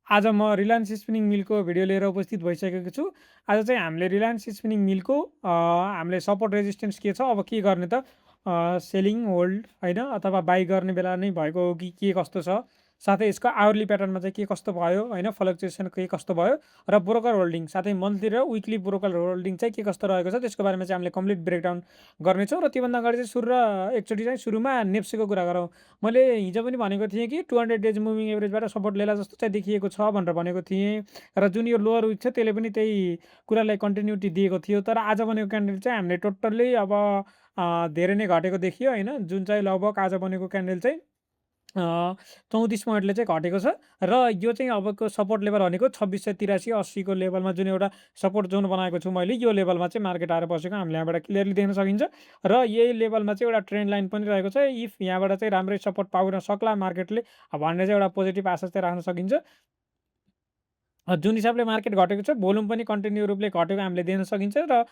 आज म Reliance spinning मिलको video लिएर उपस्थित भइसकेको छु। आज चाहिँ हामीले रिलायन्स स्पिनिङ मिलको हामीले सपोर्ट रेजिस्टेन्स के छ, अब के गर्ने त? सेलिङ, होल्ड होइन अथवा बाई गर्ने बेला नै भएको हो कि के कस्तो छ? साथै यसको आवरली प्याटर्नमा चाहिँ के कस्तो भयो होइन, फ्लक्चुएसन के कस्तो भयो र ब्रोकर होल्डिङ साथै मन्थली र विकली ब्रोकर होल्डिङ चाहिँ के कस्तो रहेको छ त्यसको बारेमा चाहिँ हामीले कम्प्लिट ब्रेकडाउन गर्नेछौँ। र त्योभन्दा अगाडि चाहिँ एकचोटि चाहिँ सुरुमा नेप्सीको कुरा गरौँ। मैले हिजो पनि भनेको थिएँ कि 200 डेज मुभिङ एभरेजबाट सपोर्ट लिएला जस्तो चाहिँ देखिएको छ भनेर भनेको थिएँ। र जुन यो लोवर विक छ त्यसले पनि त्यही कुरालाई कन्टिन्युटी दिएको थियो। तर आज बनेको क्यान्डल चाहिँ हामीले टोटल्ली अब धेरै नै घटेको देखियो होइन। जुन चाहिँ लगभग आज बनेको क्यान्डल चाहिँ 34 पोइन्टले चाहिँ घटेको छ। र यो चाहिँ अबको सपोर्ट लेभल भनेको 2683 80को लेभलमा जुन एउटा सपोर्ट जोन बनाएको छु मैले, यो लेभलमा चाहिँ मार्केट आएर बसेको हामीले यहाँबाट क्लियरली देख्न सकिन्छ। र यही लेभलमा चाहिँ एउटा ट्रेन्ड लाइन पनि रहेको छ। इफ यहाँबाट चाहिँ राम्रै सपोर्ट पाउन सक्ला मार्केटले भन्ने चाहिँ एउटा पोजिटिभ आशा चाहिँ राख्न सकिन्छ। जुन हिसाबले मार्केट घटेको छ, भोल्युम पनि कन्टिन्यू रूपले घटेको हामीले देख्न सकिन्छ। र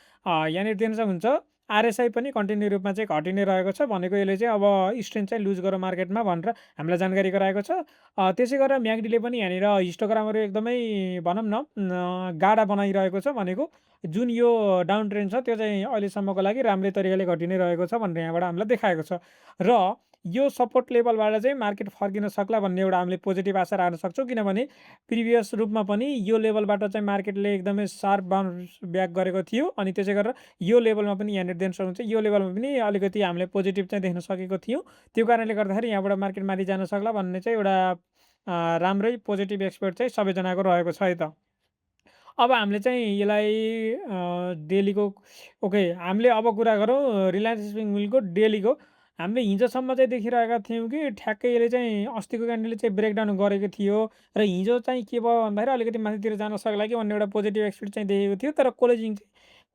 यहाँनिर देख्न सक्नुहुन्छ आरएसआई पनि कन्टिन्यू रूपमा चाहिँ घटि नै रहेको छ। भनेको यसले चाहिँ अब स्ट्रेन्थ चाहिँ लुज गरौँ मार्केटमा भनेर हामीलाई जानकारी गराएको छ। त्यसै गरेर म्याकडीले पनि यहाँनिर हिस्टोग्रामहरू एकदमै भनौँ न गाढा बनाइरहेको छ। भनेको जुन यो डाउन ट्रेन्ड छ त्यो चाहिँ अहिलेसम्मको लागि राम्रै तरिकाले घटि नै रहेको छ भनेर यहाँबाट हामीलाई देखाएको छ। र यो सपोर्ट लेभलबाट चाहिँ मार्केट फर्किन सक्ला भन्ने एउटा हामीले पोजिटिभ आशा राख्न सक्छौँ। किनभने प्रिभियस रूपमा पनि यो लेभलबाट चाहिँ मार्केटले एकदमै सार्प बाउन्स ब्याक गरेको थियो। अनि त्यसै गरेर यो लेभलमा पनि यहाँनिर देख्न सक्नुहुन्छ यो लेभलमा पनि अलिकति हामीले पोजिटिभ चाहिँ देख्न सकेको थियौँ। त्यो कारणले गर्दाखेरि यहाँबाट मार्केट माथि जान सक्ला भन्ने चाहिँ एउटा राम्रै पोजिटिभ एक्सपेक्ट चाहिँ सबैजनाको रहेको छ है त। अब हामीले चाहिँ यसलाई डेलीको ओके हामीले अब कुरा गरौँ रिलायन्स स्पिनिङ मिलको डेलीको। हामीले हिजोसम्म चाहिँ देखिरहेका थियौँ कि ठ्याक्कै यसले चाहिँ अस्तिको क्यान्डलले चाहिँ ब्रेकडाउन गरेको थियो। र हिजो चाहिँ के भयो भन्दाखेरि अलिकति माथितिर जान सक्ला कि भन्ने एउटा पोजिटिभ एक्सपेक्ट चाहिँ देखेको थियो। तर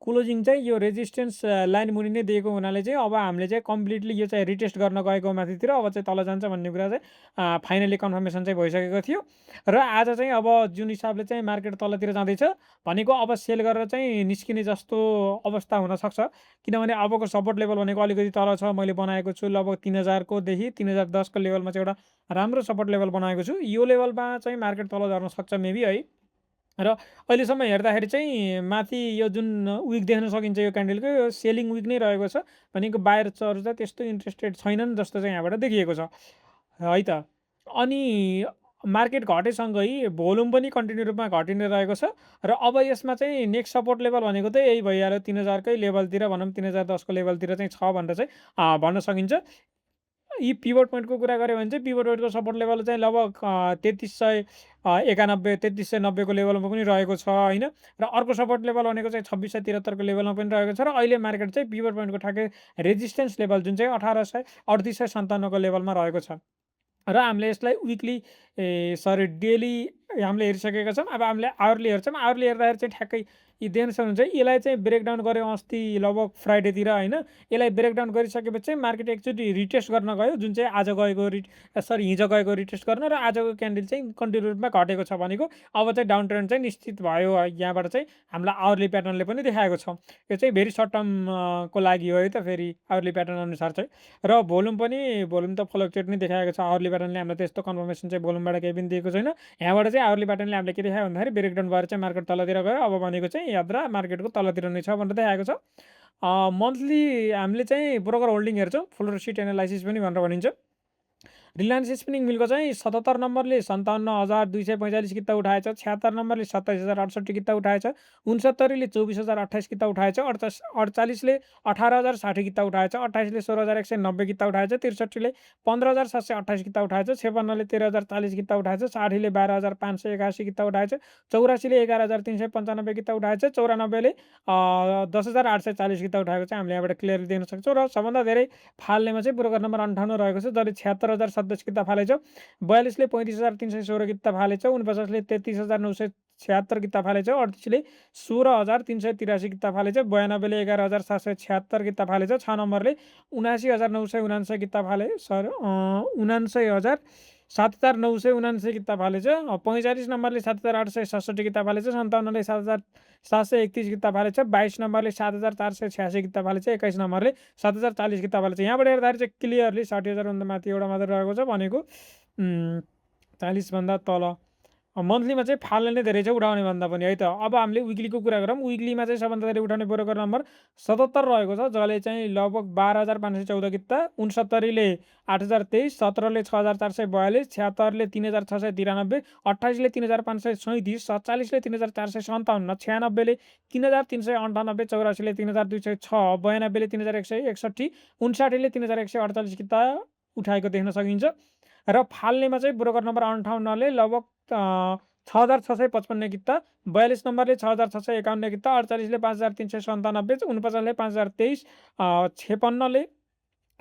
क्लोजिङ चाहिँ यो रेजिस्टेन्स लाइन मुनि नै दिएको हुनाले चाहिँ अब हामीले चाहिँ कम्प्लिटली यो चाहिँ रिटेस्ट गर्न गएको माथितिर अब चाहिँ तल जान्छ भन्ने कुरा चाहिँ फाइनली कन्फर्मेसन चाहिँ भइसकेको थियो। र आज चाहिँ अब जुन हिसाबले चाहिँ मार्केट तलतिर जाँदैछ भनेको अब सेल गरेर चाहिँ निस्किने जस्तो अवस्था हुनसक्छ। किनभने अबको सपोर्ट लेभल भनेको अलिकति तल छ। मैले बनाएको छु लगभग 3000 को देखि 3010 को लेभलमा चाहिँ एउटा राम्रो सपोर्ट लेभल बनाएको छु। यो लेभलमा चाहिँ मार्केट तल झर्न सक्छ मेबी है। र अहिलेसम्म हेर्दाखेरि चाहिँ माथि यो जुन विक देख्न सकिन्छ यो क्यान्डलको यो सेलिङ विक नै रहेको छ। भनेको बायर्सहरू चाहिँ त्यस्तो इन्ट्रेस्टेड छैनन् जस्तो चाहिँ यहाँबाट देखिएको छ है त। अनि मार्केट घटेसँगै भोल्युम पनि कन्टिन्यू रूपमा घटि नै रहेको छ। र अब यसमा चाहिँ नेक्स्ट सपोर्ट लेभल भनेको चाहिँ यही भइहाल्यो 3000कै लेभलतिर भनौँ 3010 को लेभलतिर चाहिँ छ भनेर चाहिँ भन्न सकिन्छ। यी पिभट पोइन्टको कुरा गऱ्यो भने चाहिँ पिभट पोइन्टको सपोर्ट लेभल चाहिँ लगभग 3391 3390 को लेभलमा पनि रहेको छ होइन। र अर्को सपोर्ट लेभल भनेको चाहिँ 2673 को लेभलमा पनि रहेको छ। र अहिले मार्केट चाहिँ पिभट पोइन्टको ठ्याक्कै रेजिस्टेन्स लेभल जुन चाहिँ 3857 को लेभलमा रहेको छ। र हामीले यसलाई विकली डेली हामीले हेरिसकेका छौँ। अब हामीले आवरली हेर्छौँ। आवरली हेर्दाखेरि चाहिँ ठ्याक्कै यी देख्न सक्नुहुन्छ यसलाई चाहिँ ब्रेकडाउन गऱ्यो अस्ति लगभग फ्राइडेतिर होइन। यसलाई ब्रेकडाउन गरिसकेपछि चाहिँ मार्केट एकचोटि रिटेस्ट गर्न गयो जुन चाहिँ आज गएको हिजो गएको रिटेस्ट गर्न। र आजको क्यान्डल चाहिँ कन्टिन्यू रूपमा घटेको छ। भनेको अब चाहिँ डाउन ट्रेन्ड चाहिँ निश्चित भयो। यहाँबाट चाहिँ हामीलाई आवरली प्याटर्नले पनि देखाएको छ। यो चाहिँ भेरी सर्ट टर्म को लागि हो है त फेरि आवरली प्याटर्न अनुसार चाहिँ। र भोल्युम त फ्लक्चुएट नै देखाएको छ। आवरली प्याटर्नले हामीलाई त्यस्तो कन्फर्मेसन चाहिँ भोल्युमबाट केही पनि दिएको छैन। यहाँबाट चाहिँ आवरली प्याटर्नले हामीले के देखायो भन्दाखेरि ब्रेकडाउन भएर चाहिँ मार्केट तलतिर गयो। अब भनेको चाहिँ यात्रा मार्केटको तलतिर नै छ भनेर देखाएको छ। मन्थली हामीले चाहिँ ब्रोकर होल्डिङ हेर्छौँ फ्लोर सिट एनालाइसिस पनि भनेर भनिन्छ। रिलायन्स स्पिनिङ मिलको चाहिँ 77 नम्बरले 57,245 किता उठाएछ। 76 नम्बरले 27,068 किता उठाएछ। 69ले 24,028 किता उठाएछ। 48ले 18,060 किता उठाएछ। 28ले 16,190 किता उठाएछ। 63ले 15,728 किता उठाएछ। 56ले 13,040 किता उठाएछ। 60ले 12,581 किता उठाएछ। 84ले 11,395 किता उठाएछ। 94ले 10,840 किता उठाएको चाहिँ हामीले यहाँबाट क्लियरली देख्न सक्छौँ। र सबभन्दा धेरै फाल्नेमा चाहिँ ब्रोकर नम्बर 58 रहेको छ जसले 76,027 किता फालेछ। 42ले 35,316 किता फालेछ। 49ले 33,976 किता फालेछ। 38ले 16,383 किता फालेछ। 92ले 11,776 किता फालेछ। 6 नम्बरले 79,979 किता फाले 7,979 किता फालेछ। 45 नम्बरले 7,867 किता फालेछ। 57ले 7,731 किता फालेछ। 22 नम्बरले 7,486 किता फालेछ। 21 नम्बरले 7,040 किता फालेछ। यहाँबाट हेर्दाखेरि चाहिँ क्लियरली 60,000 भन्दा माथि एउटा मात्र रहेको छ। भनेको 40 भन्दा तल मन्थलीमा चाहिँ फाल्ने नै धेरै छ उठाउने भन्दा पनि है त। अब हामीले विक्लीको कुरा गरौँ। विक्लीमा चाहिँ सबभन्दा धेरै उठाउने ब्रोकर नम्बर 77 रहेको छ, जसले चाहिँ लगभग 12,514 किता, 69ले 8,023, 17ले 6,442, 76ले 3,693, 28ले 3,537, 47ले 3,457, 96ले 3,398, 84ले 3,206, 92ले 3,161, 59ले 3,148 किता उठाएको देख्न सकिन्छ। र फाल्नेमा चाहिँ ब्रोकर नम्बर 58ले लगभग 6,655 किता, 42 नम्बरले 6,651 किता, 48ले 5,397, 49ले 5,023, 56ले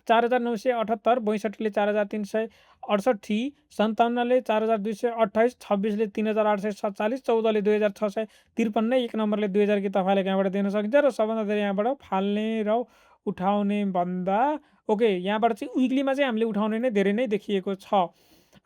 4,978, 62ले 4,368, 57ले 4,228, 26ले 3,847, 14ले 2,653, 1 नम्बरले 2,000 किता फालेको यहाँबाट देख्न सकिन्छ। र सबभन्दा धेरै यहाँबाट फाल्ने र उठाउने भन्दा ओके, यहाँबाट चाहिँ विक्लीमा चाहिँ हामीले उठाउने नै धेरै नै देखिएको छ।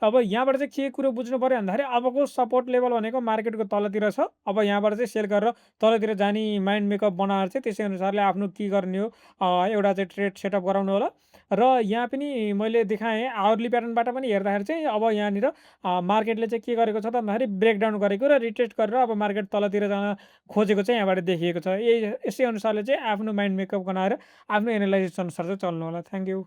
अब यहाँबाट चाहिँ के कुरो बुझ्नु पर्यो भन्दाखेरि अबको सपोर्ट लेभल भनेको मार्केटको तलतिर छ। अब यहाँबाट चाहिँ सेल गरेर तलतिर जाने माइन्ड मेकअप बनाएर चाहिँ त्यसै अनुसारले आफ्नो के गर्ने हो, एउटा चाहिँ ट्रेड सेटअप गराउनु होला। र यहाँ पनि मैले देखाएँ आवरली प्याटर्नबाट पनि हेर्दाखेरि चाहिँ अब यहाँनिर मार्केटले चाहिँ के गरेको छ त भन्दाखेरि ब्रेकडाउन गरेको र रिट्रेट गरेर अब मार्केट तलतिर जान खोजेको चाहिँ यहाँबाट देखिएको छ। यसै अनुसारले चाहिँ आफ्नो माइन्ड मेकअप बनाएर आफ्नो एनालाइसिस अनुसार चाहिँ चल्नु होला। Thank you.